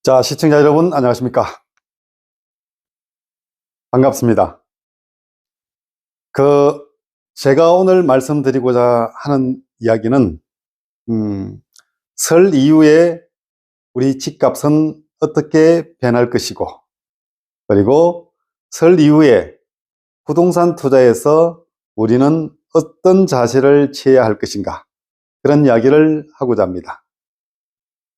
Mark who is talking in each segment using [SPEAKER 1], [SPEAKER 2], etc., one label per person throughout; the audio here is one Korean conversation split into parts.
[SPEAKER 1] 자, 시청자 여러분, 안녕하십니까? 반갑습니다. 제가 오늘 말씀드리고자 하는 이야기는, 설 이후에 우리 집값은 어떻게 변할 것이고, 그리고 설 이후에 부동산 투자에서 우리는 어떤 자세를 취해야 할 것인가, 그런 이야기를 하고자 합니다.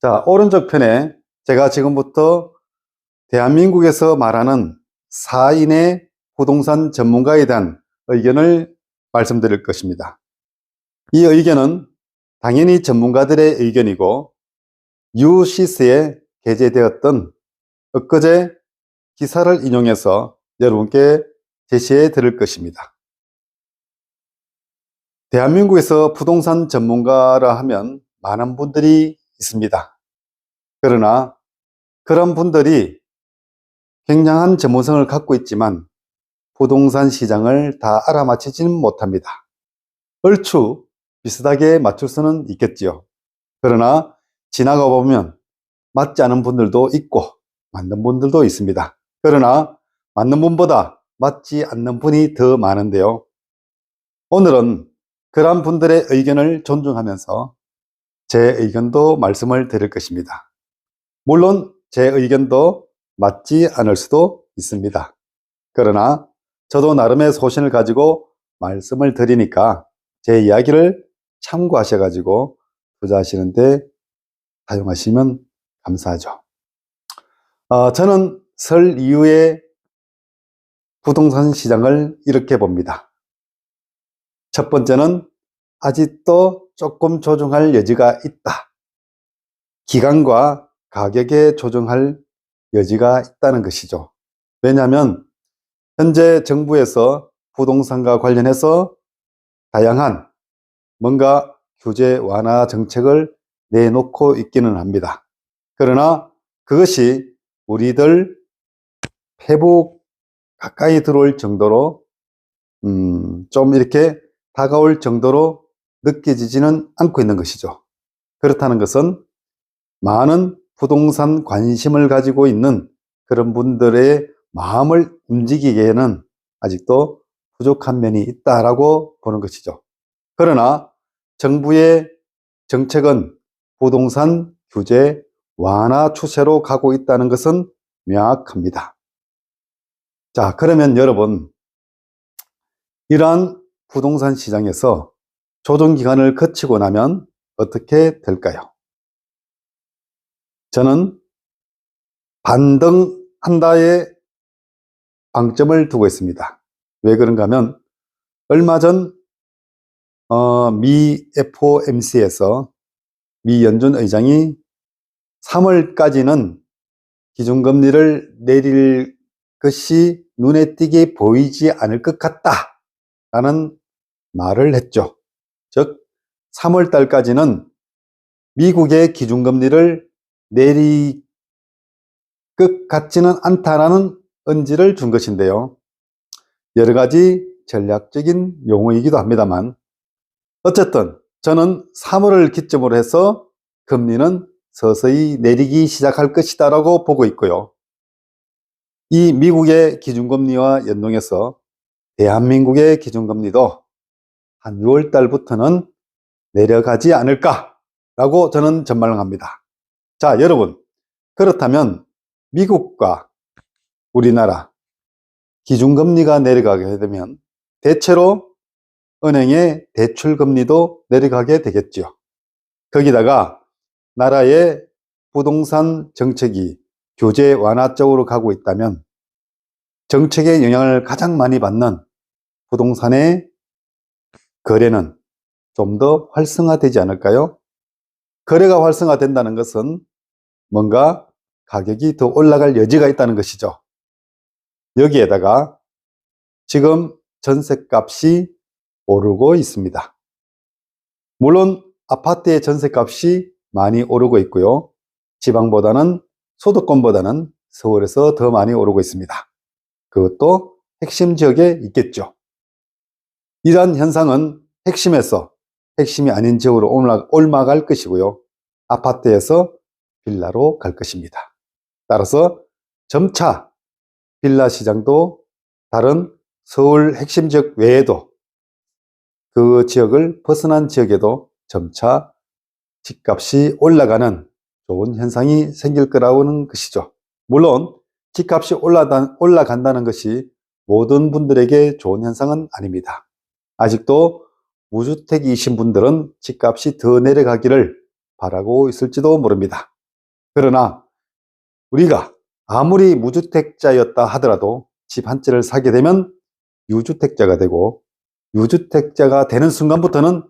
[SPEAKER 1] 자, 오른쪽 편에 제가 지금부터 대한민국에서 말하는 4인의 부동산 전문가에 대한 의견을 말씀드릴 것입니다. 이 의견은 당연히 전문가들의 의견이고 뉴시스에 게재되었던 엊그제 기사를 인용해서 여러분께 제시해 드릴 것입니다. 대한민국에서 부동산 전문가라 하면 많은 분들이 있습니다. 그러나 그런 분들이 굉장한 전문성을 갖고 있지만 부동산 시장을 다 알아맞히지는 못합니다. 얼추 비슷하게 맞출 수는 있겠지요. 그러나 지나가 보면 맞지 않은 분들도 있고 맞는 분들도 있습니다. 그러나 맞는 분보다 맞지 않는 분이 더 많은데요. 오늘은 그런 분들의 의견을 존중하면서 제 의견도 말씀을 드릴 것입니다. 물론 제 의견도 맞지 않을 수도 있습니다. 그러나 저도 나름의 소신을 가지고 말씀을 드리니까 제 이야기를 참고하셔가지고 투자하시는데 사용하시면 감사하죠. 저는 설 이후에 부동산 시장을 이렇게 봅니다. 첫 번째는 아직도 조금 조정할 여지가 있다. 기간과 가격에 조정할 여지가 있다는 것이죠. 왜냐하면 현재 정부에서 부동산과 관련해서 다양한 뭔가 규제 완화 정책을 내놓고 있기는 합니다. 그러나 그것이 우리들 페북 가까이 들어올 정도로 좀 이렇게 다가올 정도로 느껴지지는 않고 있는 것이죠. 그렇다는 것은 많은 부동산 관심을 가지고 있는 그런 분들의 마음을 움직이기에는 아직도 부족한 면이 있다라고 보는 것이죠. 그러나 정부의 정책은 부동산 규제 완화 추세로 가고 있다는 것은 명확합니다. 자, 그러면 여러분, 이러한 부동산 시장에서 조정 기간을 거치고 나면 어떻게 될까요? 저는 반등한다에 방점을 두고 있습니다. 왜 그런가 하면 얼마 전 미 FOMC에서 미 연준 의장이 3월까지는 기준금리를 내릴 것이 눈에 띄게 보이지 않을 것 같다 라는 말을 했죠. 즉 3월 달까지는 미국의 기준금리를 내릴 것 같지는 않다라는 언지를 준 것인데요. 여러 가지 전략적인 용어이기도 합니다만 어쨌든 저는 3월을 기점으로 해서 금리는 서서히 내리기 시작할 것이다 라고 보고 있고요. 이 미국의 기준금리와 연동해서 대한민국의 기준금리도 한 6월 달부터는 내려가지 않을까 라고 저는 전망합니다. 자, 여러분, 그렇다면 미국과 우리나라 기준금리가 내려가게 되면 대체로 은행의 대출금리도 내려가게 되겠죠. 거기다가 나라의 부동산 정책이 규제 완화 쪽으로 가고 있다면 정책의 영향을 가장 많이 받는 부동산의 거래는 좀 더 활성화되지 않을까요? 거래가 활성화된다는 것은 뭔가 가격이 더 올라갈 여지가 있다는 것이죠. 여기에다가 지금 전셋값이 오르고 있습니다. 물론 아파트의 전셋값이 많이 오르고 있고요. 지방보다는 수도권보다는 서울에서 더 많이 오르고 있습니다. 그것도 핵심 지역에 있겠죠. 이러한 현상은 핵심에서 핵심이 아닌 지역으로 옮아갈 것이고요. 아파트에서 빌라로 갈 것입니다. 따라서 점차 빌라 시장도 다른 서울 핵심 지역 외에도 그 지역을 벗어난 지역에도 점차 집값이 올라가는 좋은 현상이 생길 거라는 것이죠. 물론 집값이 올라간다는 것이 모든 분들에게 좋은 현상은 아닙니다. 아직도 무주택이신 분들은 집값이 더 내려가기를 바라고 있을지도 모릅니다. 그러나 우리가 아무리 무주택자였다 하더라도 집 한 채를 사게 되면 유주택자가 되고, 유주택자가 되는 순간부터는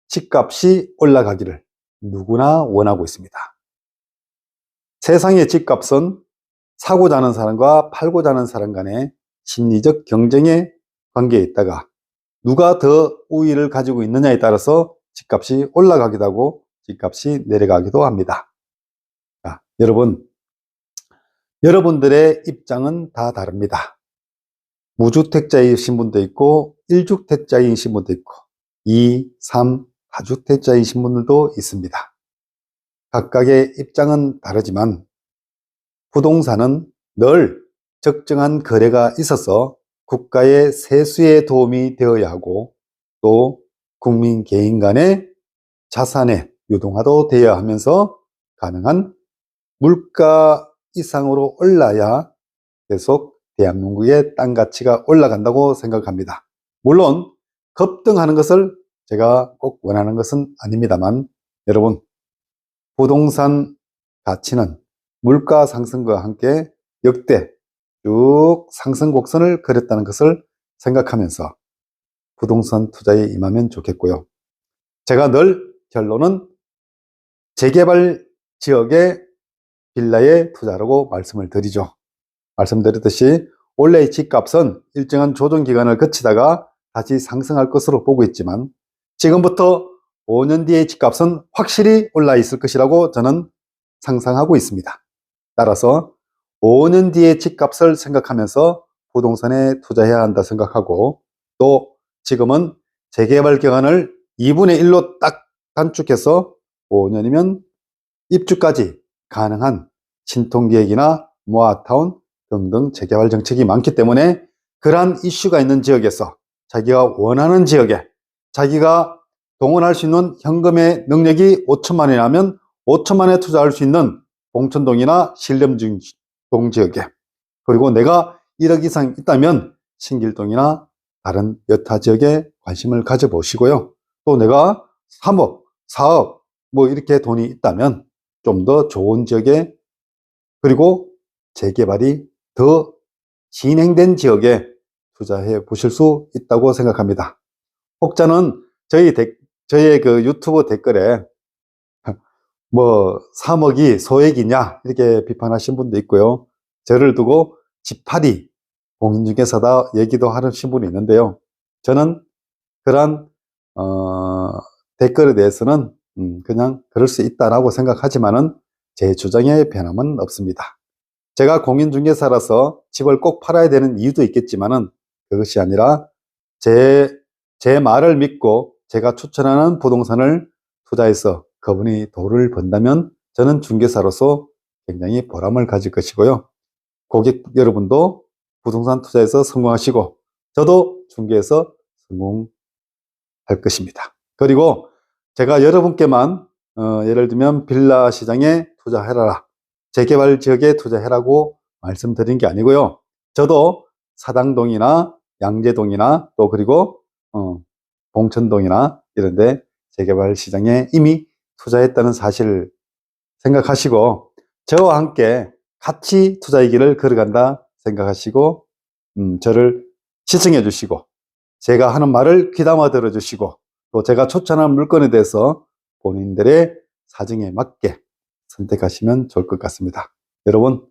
[SPEAKER 1] 집값이 올라가기를 누구나 원하고 있습니다. 세상의 집값은 사고자 하는 사람과 팔고자 하는 사람 간의 심리적 경쟁의 관계에 있다가 누가 더 우위를 가지고 있느냐에 따라서 집값이 올라가기도 하고 집값이 내려가기도 합니다. 자, 여러분들의 입장은 다 다릅니다. 무주택자이신 분도 있고 1주택자이신 분도 있고 2, 3, 4주택자이신 분들도 있습니다. 각각의 입장은 다르지만 부동산은 늘 적정한 거래가 있어서 국가의 세수에 도움이 되어야 하고 또 국민 개인 간의 자산의 유동화도 되어야 하면서 가능한 물가 이상으로 올라야 계속 대한민국의 땅 가치가 올라간다고 생각합니다. 물론 급등하는 것을 제가 꼭 원하는 것은 아닙니다만 여러분, 부동산 가치는 물가 상승과 함께 역대 쭉 상승 곡선을 그렸다는 것을 생각하면서 부동산 투자에 임하면 좋겠고요. 제가 늘 결론은 재개발 지역의 빌라에 투자라고 말씀을 드리죠. 말씀드렸듯이 원래의 집값은 일정한 조정 기간을 거치다가 다시 상승할 것으로 보고 있지만 지금부터 5년 뒤의 집값은 확실히 올라 있을 것이라고 저는 상상하고 있습니다. 따라서 5년 뒤의 집값을 생각하면서 부동산에 투자해야 한다 생각하고 또 지금은 재개발 기간을 2분의 1로 딱 단축해서 5년이면 입주까지 가능한 신통기획이나 모아타운 등등 재개발 정책이 많기 때문에 그러한 이슈가 있는 지역에서 자기가 원하는 지역에 자기가 동원할 수 있는 현금의 능력이 5천만 원이라면 5천만 원에 투자할 수 있는 봉천동이나 신림동 지역에, 그리고 내가 1억 이상 있다면 신길동이나 다른 여타 지역에 관심을 가져보시고요. 또 내가 3억, 4억 뭐 이렇게 돈이 있다면 좀 더 좋은 지역에 그리고 재개발이 더 진행된 지역에 투자해 보실 수 있다고 생각합니다. 혹자는 저의 그 유튜브 댓글에 뭐 3억이 소액이냐 이렇게 비판하신 분도 있고요. 저를 두고 집팔이 공인중개사다 얘기도 하신 분이 있는데요. 저는 그런 댓글에 대해서는 그냥 그럴 수 있다라고 생각하지만은 제 주장에 변함은 없습니다. 제가 공인중개사라서 집을 꼭 팔아야 되는 이유도 있겠지만은 그것이 아니라 제 말을 믿고 제가 추천하는 부동산을 투자해서 그분이 돈을 번다면 저는 중개사로서 굉장히 보람을 가질 것이고요. 고객 여러분도 부동산 투자에서 성공하시고 저도 중개에서 성공할 것입니다. 그리고 제가 여러분께만 예를 들면 빌라 시장에 투자해라, 재개발 지역에 투자해라고 말씀드린 게 아니고요. 저도 사당동이나 양재동이나 또 그리고 봉천동이나 이런 데 재개발 시장에 이미 투자했다는 사실을 생각하시고 저와 함께 같이 투자의 길을 걸어간다 생각하시고 저를 시청해 주시고 제가 하는 말을 귀담아 들어주시고 또 제가 추천한 물건에 대해서 본인들의 사정에 맞게 선택하시면 좋을 것 같습니다. 여러분,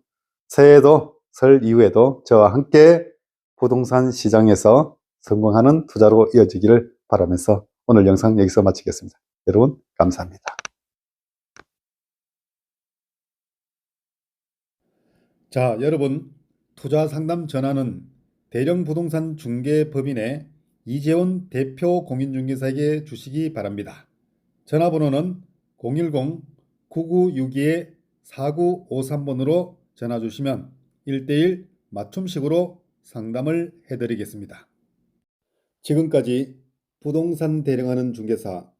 [SPEAKER 1] 새해에도 설 이후에도 저와 함께 부동산 시장에서 성공하는 투자로 이어지기를 바라면서 오늘 영상 여기서 마치겠습니다. 여러분, 감사합니다. 자, 여러분, 투자 상담 전화는 대령 부동산 중개법인의 이재원 대표 공인중개사에게 주시기 바랍니다. 전화번호는 010-9962-4953번으로 전화 주시면 1대1 맞춤식으로 상담을 해드리겠습니다. 지금까지 부동산 대령하는 중개사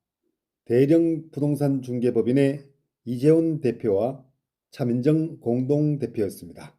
[SPEAKER 1] 대령부동산중개법인의 이재훈 대표와 차민정 공동대표였습니다.